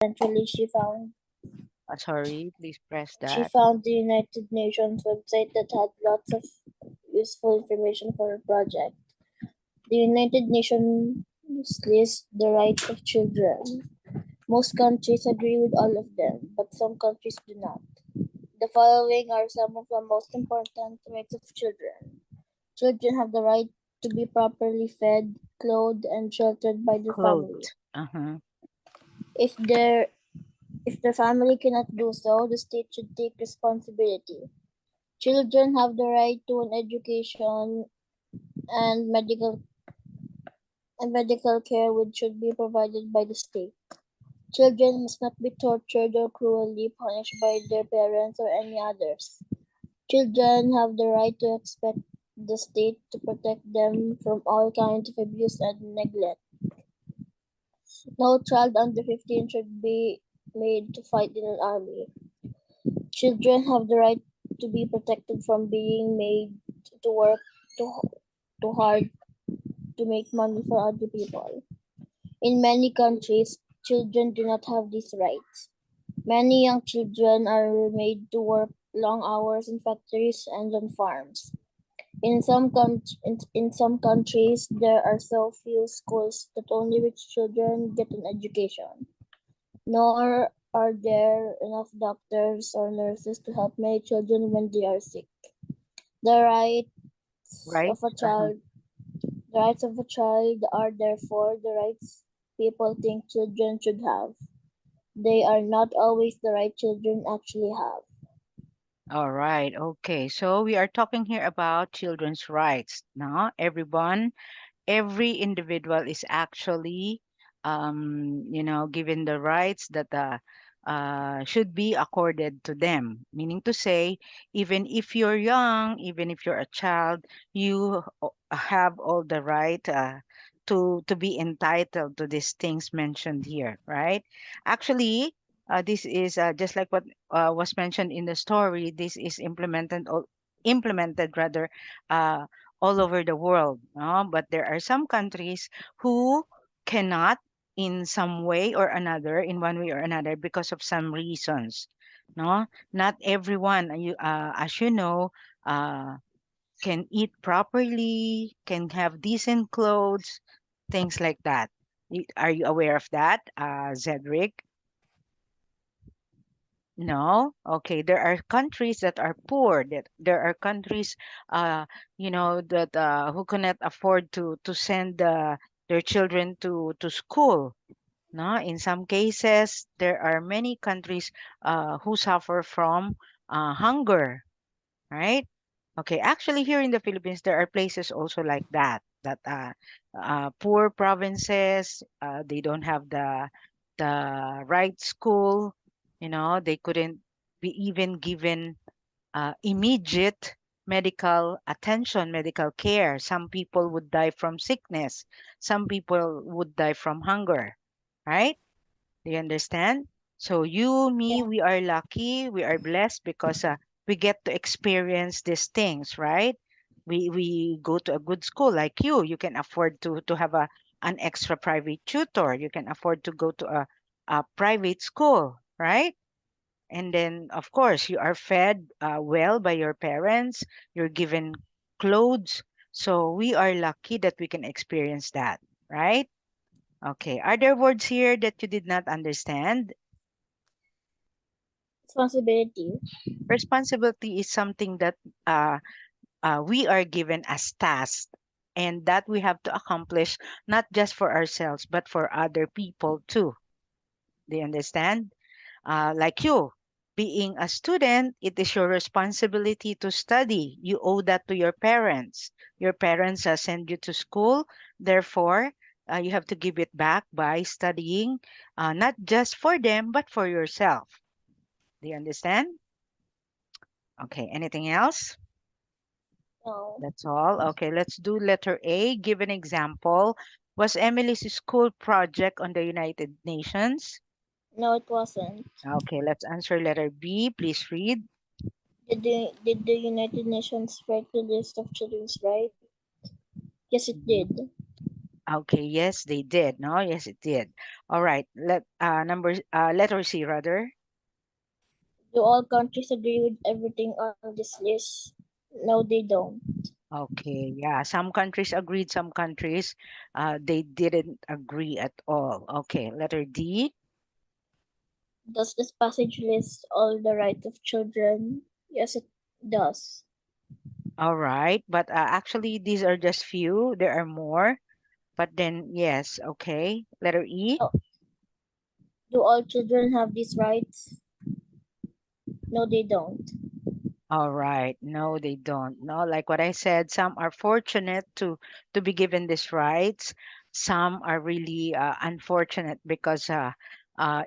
Eventually, she found Sorry, please press she that. found the United Nations website that had lots of useful information for her project. The United Nations lists the rights of children. Most countries agree with all of them, but some countries do not. The following are some of the most important rights of children. Children have the right to be properly fed, clothed, and sheltered by their family. Clothed. Uh-huh. If their if the family cannot do so, the state should take responsibility. Children have the right to an education and medical care which should be provided by the state. Children must not be tortured or cruelly punished by their parents or any others. Children have the right to expect the state to protect them from all kinds of abuse and neglect. No child under 15 should be made to fight in an army. Children have the right to be protected from being made to work too, too hard to make money for other people. In many countries, children do not have these rights. Many young children are made to work long hours in factories and on farms. In some countries, there are so few schools that only rich children get an education. Nor are there enough doctors or nurses to help many children when they are sick. The rights Right? of a Uh-huh. child, the rights of a child are therefore the rights people think children should have. They are not always the right children actually have. All right. Okay. So we are talking here about children's rights. Now, everyone, every individual is actually, given the rights that should be accorded to them. Meaning to say, even if you're young, even if you're a child, you have all the right to be entitled to these things mentioned here, right? Actually, this is just like what was mentioned in the story. This is implemented rather. All over the world. No? But there are some countries who cannot, in some way or another, in one way or another, because of some reasons. No, not everyone, as you know, uh, can eat properly, can have decent clothes, things like that. Are you aware of that, Zedric? No? Okay. There are countries that are poor. That there are countries, that who cannot afford to send their children to school. No? In some cases, there are many countries who suffer from hunger, right? Okay. Actually, here in the Philippines, there are places also like that. That poor provinces, they don't have the right school. They couldn't be even given immediate medical attention, medical care. Some people would die from sickness. Some people would die from hunger, right? Do you understand? So you, me, Yeah. we are lucky, we are blessed because we get to experience these things, right? We go to a good school like you. You can afford to have an extra private tutor. You can afford to go to a private school, right? And then, of course, you are fed well by your parents. You're given clothes. So we are lucky that we can experience that, right? Okay. Are there words here that you did not understand? Responsibility. Responsibility is something that uh, we are given as tasks and that we have to accomplish not just for ourselves, but for other people too. Do you understand? Like you, being a student, it is your responsibility to study. You owe that to your parents. Your parents send you to school. Therefore, you have to give it back by studying, not just for them, but for yourself. Do you understand? Okay, anything else? No. That's all. Okay, let's do letter A. Give an example. Was Emily's school project on the United Nations? No, it wasn't. Okay, let's answer letter B. Please read. Did the United Nations write the list of children's rights? Yes, it Mhm. did. Okay, yes, they did. No, yes, it did. All right. Letter C rather. Do all countries agree with everything on this list? No, they don't. Okay, yeah. Some countries agreed, some countries they didn't agree at all. Okay, letter D. Does this passage list all the rights of children? Yes, it does. All right, but actually these are just few. There are more, but then yes, okay. Letter E. Oh, do all children have these rights? No, they don't. All right. No, they don't. No, like what I said, some are fortunate to be given these rights. Some are really unfortunate because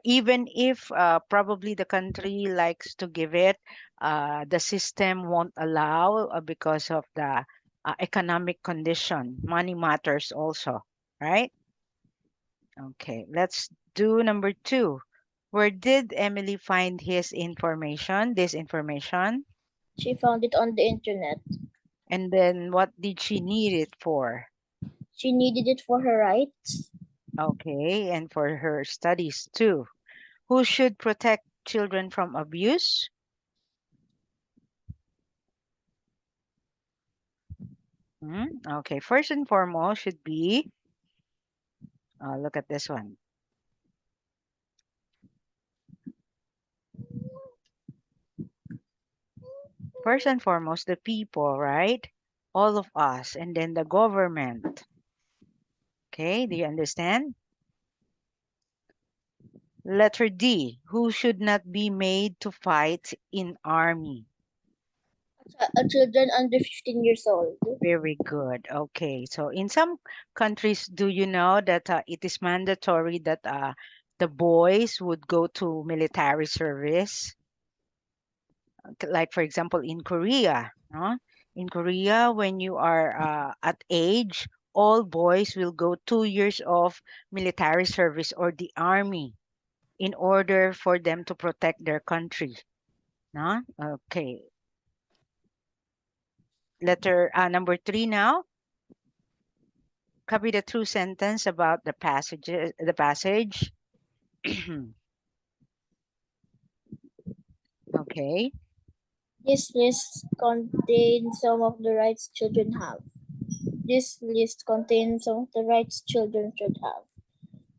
even if probably the country likes to give it, the system won't allow because of the economic condition. Money matters also, right? Okay, let's do number two. Where did Emily find his information? This information? She found it on the internet. And then what did she need it for? She needed it for her rights. Okay, and for her studies too. Who should protect children from abuse? Okay, first and foremost should be, look at this one. First and foremost, the people, right? All of us, and then the government. Okay, do you understand? Letter D, who should not be made to fight in army? Children under 15 years old. Very good. Okay. So in some countries, do you know that it is mandatory that the boys would go to military service? Like, for example, in Korea, no? In Korea, when you are at age, all boys will go 2 years of military service or the army in order for them to protect their country. No? Okay. Letter number three now. Copy the true sentence about the passage. Okay. This list contains some of the rights children have. This list contains some of the rights children should have.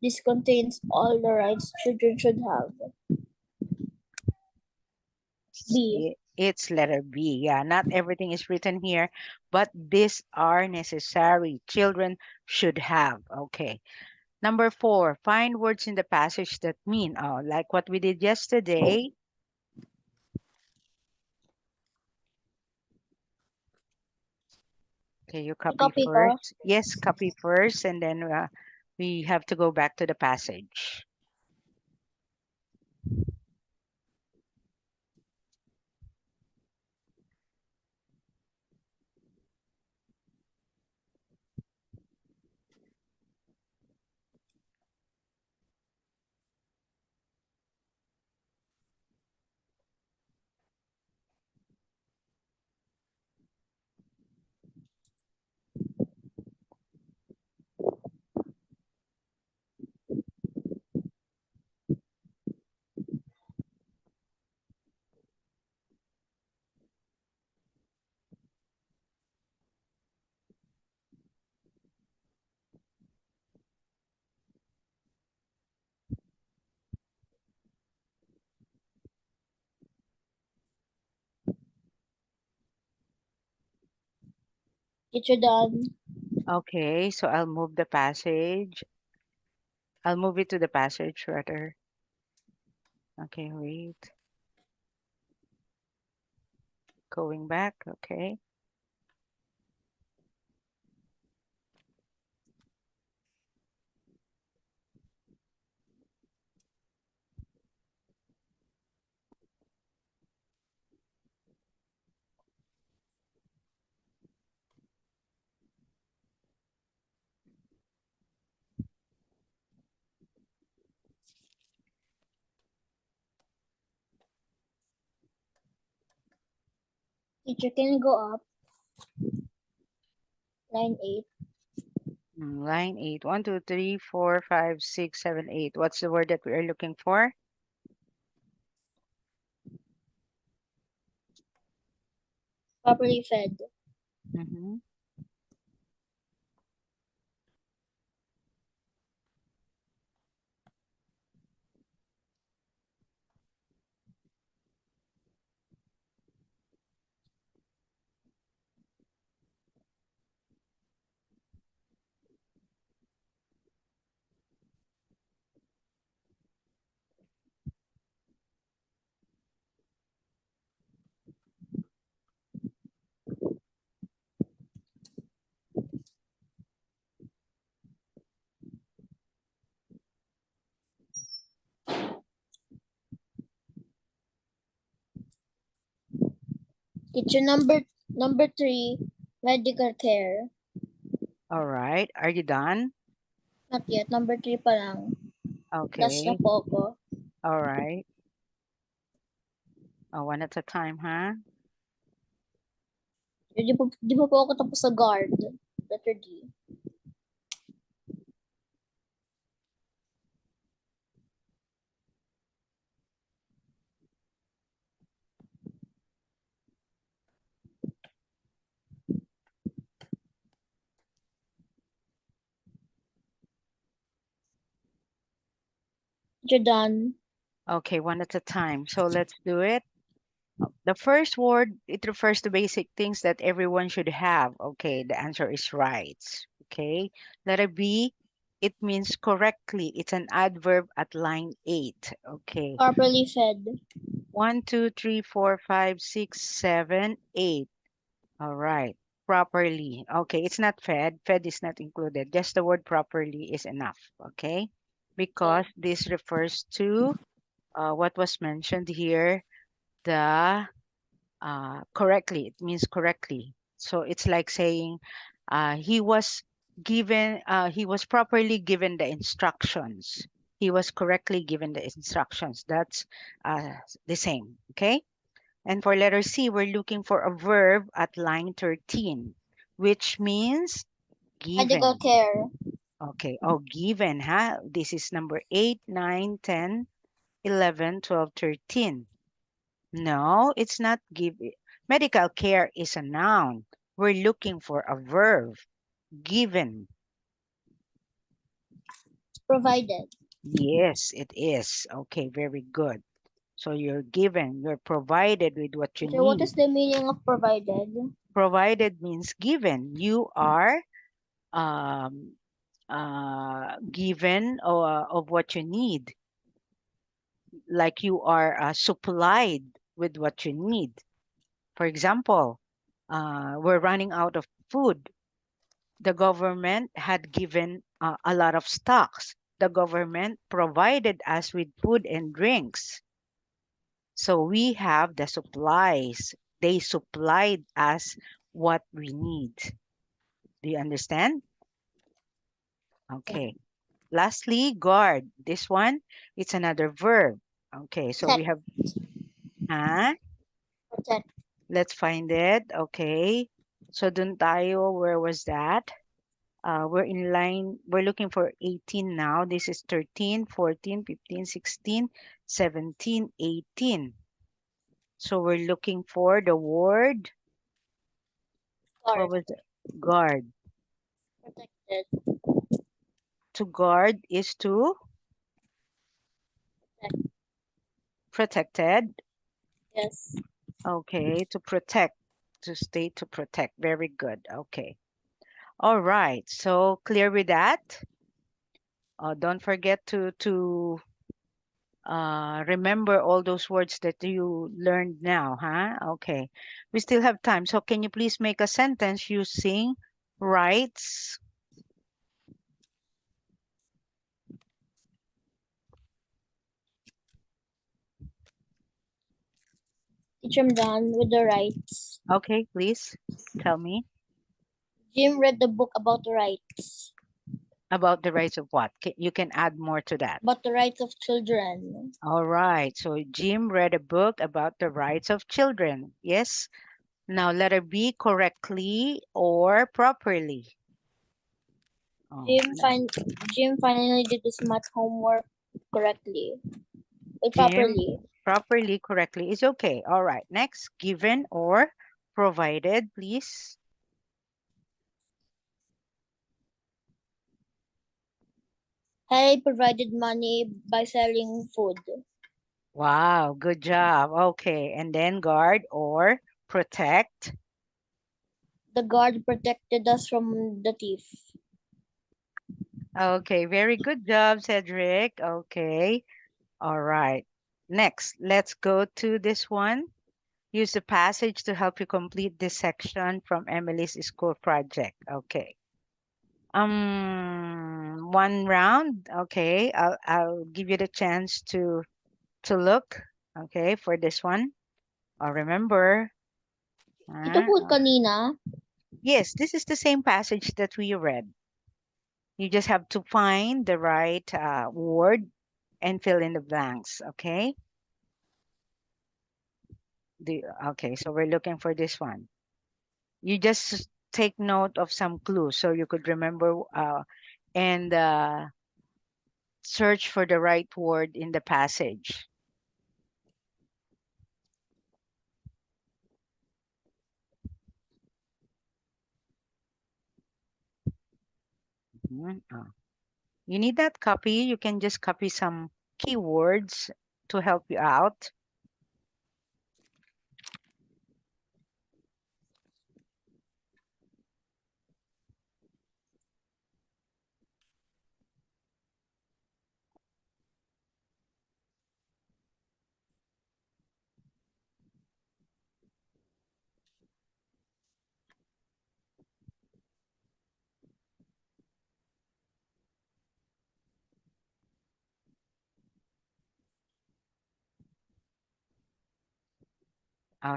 This contains all the rights children should have. B. It's letter B. Yeah, not everything is written here, but these are necessary. Children should have. Okay. Number four, find words in the passage that mean, like what we did yesterday. Okay, you copy Copy ko. first. Yes, copy first, and then we have to go back to the passage. Teacher done. Okay, so I'll move the passage. I'll move it to the passage rather. Okay, wait. Going back. Okay. Teacher, can you go up? Line 8. Line 8. 1, 2, 3, 4, 5, 6, 7, 8. What's the word that we are looking for? Properly fed. Mm-hmm. Kitchen number 3, medical care. All right. Are you done? Not yet. Number 3 pa lang. Last na Okay. po ako. All right. One at a time, huh? Di pa po ako tapos sa guard. Letter D. You're done. Okay, one at a time. So let's do it. The first word, it refers to basic things that everyone should have. Okay, the answer is rights. Okay. Letter B, it means correctly. It's an adverb at line 8. Okay. Properly fed. 1, 2, 3, 4, 5, 6, 7, 8. All right. Properly. Okay, it's not fed. Fed is not included. Just the word properly is enough. Okay. Because Okay. this refers to what was mentioned here, the correctly. It means correctly. So it's like saying he was properly given the instructions. He was correctly given the instructions. That's the same. Okay. And for letter C, we're looking for a verb at line 13, which means Medical given. care. Okay. Oh, given, huh? This is number 8, 9, 10, 11, 12, 13. No, it's not give. Medical care is a noun. We're looking for a verb. Given. Provided. Yes, it is. Okay, very good. So you're given, you're provided with what you So what is need. the meaning of provided? Provided means given. You are given of what you need, like you are supplied with what you need. For example, we're running out of food. The government had given a lot of stocks. The government provided us with food and drinks. So we have the supplies. They supplied us what we need. Do you understand? Yeah. Okay. Lastly, guard. This one, it's another verb. Okay, so we Protect. have, huh? Protect. Let's find it. Okay. So dun tayo, where was that? We're looking for 18 now. This is 13, 14, 15, 16, 17, 18. So we're looking for the word, what Guard. was it? Guard. Protected. To guard is to Protect. protected. Yes. Okay, to protect, to stay to protect. Very good. Okay. All right. So clear with that. Don't forget to remember all those words that you learned now, huh? Okay. We still have time. So can you please make a sentence using rights? Teacher, I'm done with the rights. Okay, please tell me Jim read the book about the rights. about the rights of what? You can add more to that. About the rights of children. All right. So Jim read a book about the rights of children. Yes. Now letter B, correctly or properly. Oh, Jim, Jim finally did his math homework correctly. Jim Properly. properly, correctly is okay. All right. Next, given or provided, please. Harry provided money by selling food. Wow, good job. Okay. And then guard or protect. The guard protected us from the thief. Okay, very good job, Cedric. Okay. All right. Next, let's go to this one. Use the passage to help you complete this section from Emily's school project. Okay. One round. Okay. I'll give you the chance to look. Okay, for this one. Remember. Ito Uh, po uh, kanina. yes, this is the same passage that we read. You just have to find the right word and fill in the blanks. Okay. Okay, so we're looking for this one. You just take note of some clues so you could remember and search for the right word in the passage. Mhm. You need that copy. You can just copy some keywords to help you out.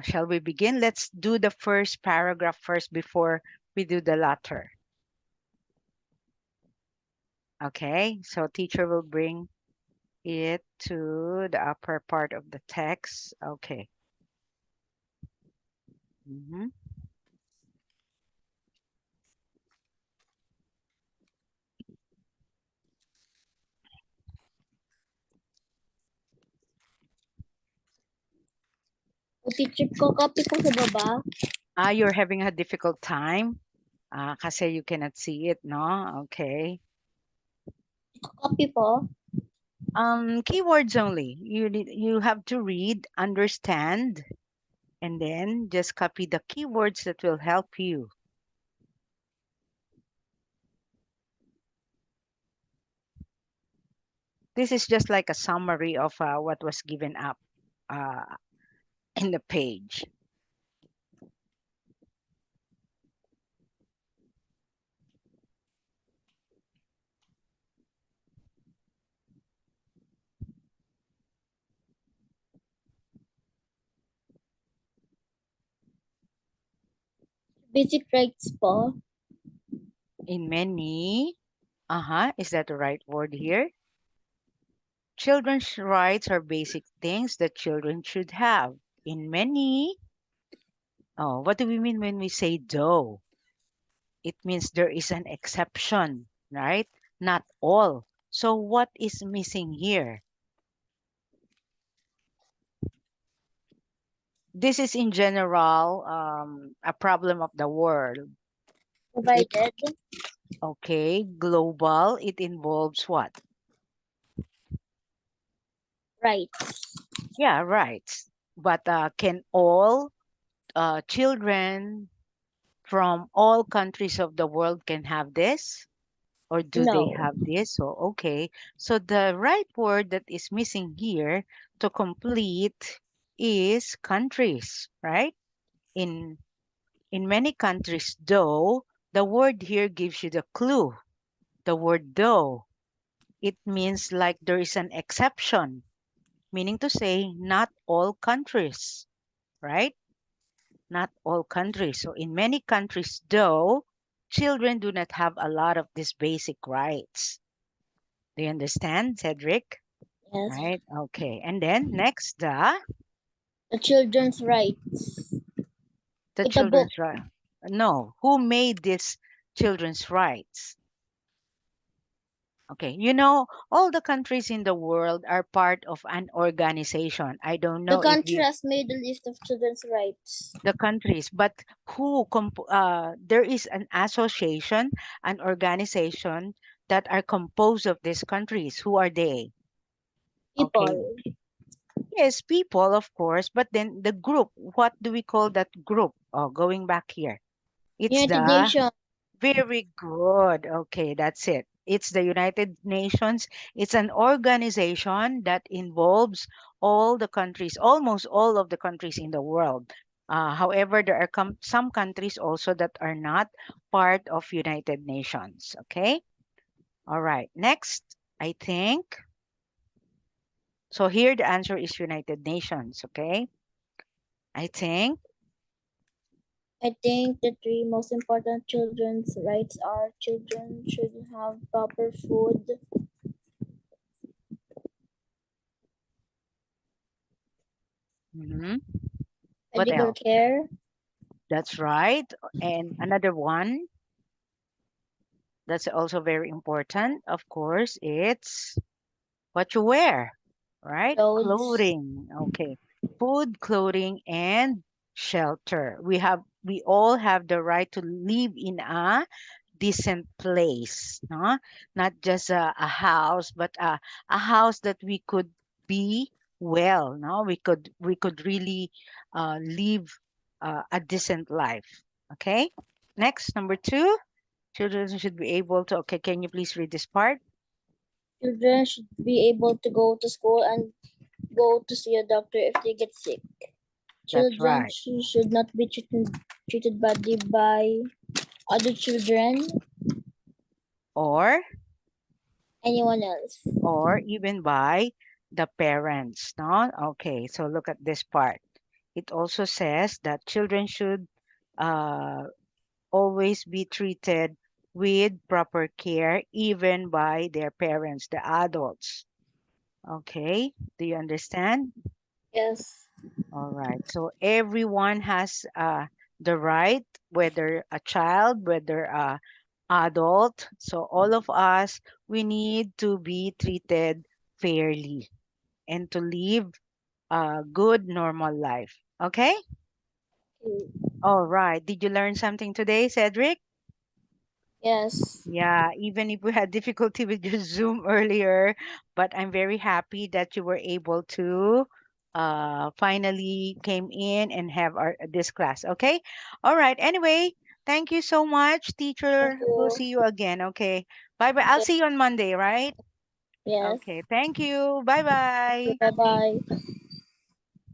Shall we begin? Let's do the first paragraph first before we do the latter. Okay, so teacher will bring it to the upper part of the text. Okay. Mhm. O teacher ko, copy ko sa baba. You're having a difficult time kasi you cannot see it, no? Okay. Copy po. Keywords only. You have to read, understand, and then just copy the keywords that will help you. This is just like a summary of what was given up uh, in the page. Basic rights po. In many, is that the right word here? Children's rights are basic things that children should have. In many, what do we mean when we say though? It means there is an exception, right? Not all. So what is missing here? This is in general a problem of the world. It Provided. okay, global. It involves what? Rights. Yeah, rights. But can all children from all countries of the world can have this? Or do they No. have this? So, okay. So the right word that is missing here to complete is countries, right? In in many countries, though, the word here gives you the clue. The word though, it means like there is an exception, meaning to say not all countries, right? Not all countries. So in many countries, though, children do not have a lot of these basic rights. Do you understand, Cedric? Yes. Right? Okay. And then next, The children's rights. the Ito book. children's right. No, who made this children's rights? Okay, all the countries in the world are part of an organization. I don't The know if country has made a list of children's rights. the countries, but there is an association, an organization that are composed of these countries. Who are they? Okay, People. yes, people, of course, but then the group, what do we call that group? Oh, going back here. It's United the Nations. Very good. Okay, that's it. It's the United Nations. It's an organization that involves all the countries, almost all of the countries in the world. However, there are some countries also that are not part of United Nations. Okay. All right. Next, I think. So here the answer is United Nations. Okay. I think. I think the three most important children's rights are children should have proper food, Mhm. What medical else? care, That's right. And another one that's also very important, of course, it's what you wear, right? clothes, Clothing. Okay. Food, clothing, and shelter. We all have the right to live in a decent place, no? Not just a house, but a house that we could be well, no? We could really live a decent life. Okay. Next, number two. Children should be able to. Okay, can you please read this part? children should be able to go to school and go to see a doctor if they get sick. That's Children right. should not be treated badly by other children, Or anyone else. even by the parents, no? Okay, so look at this part. It also says that children should uh, always be treated with proper care, even by their parents, the adults. Okay, do you understand? Yes. All right. So everyone has the right, whether a child, whether a adult. So all of us, we need to be treated fairly and to live a good, normal life. Okay? All right. Did you learn something today, Cedric? Yes. Yeah, even if we had difficulty with your Zoom earlier, but I'm very happy that you were able to finally came in and have this class. Okay. All right. Anyway, thank you so much, Thank teacher. We'll you. see you again. Okay. Bye bye. I'll Okay. see you on Monday, right? Yes. Okay. Thank you. Bye bye. Bye bye.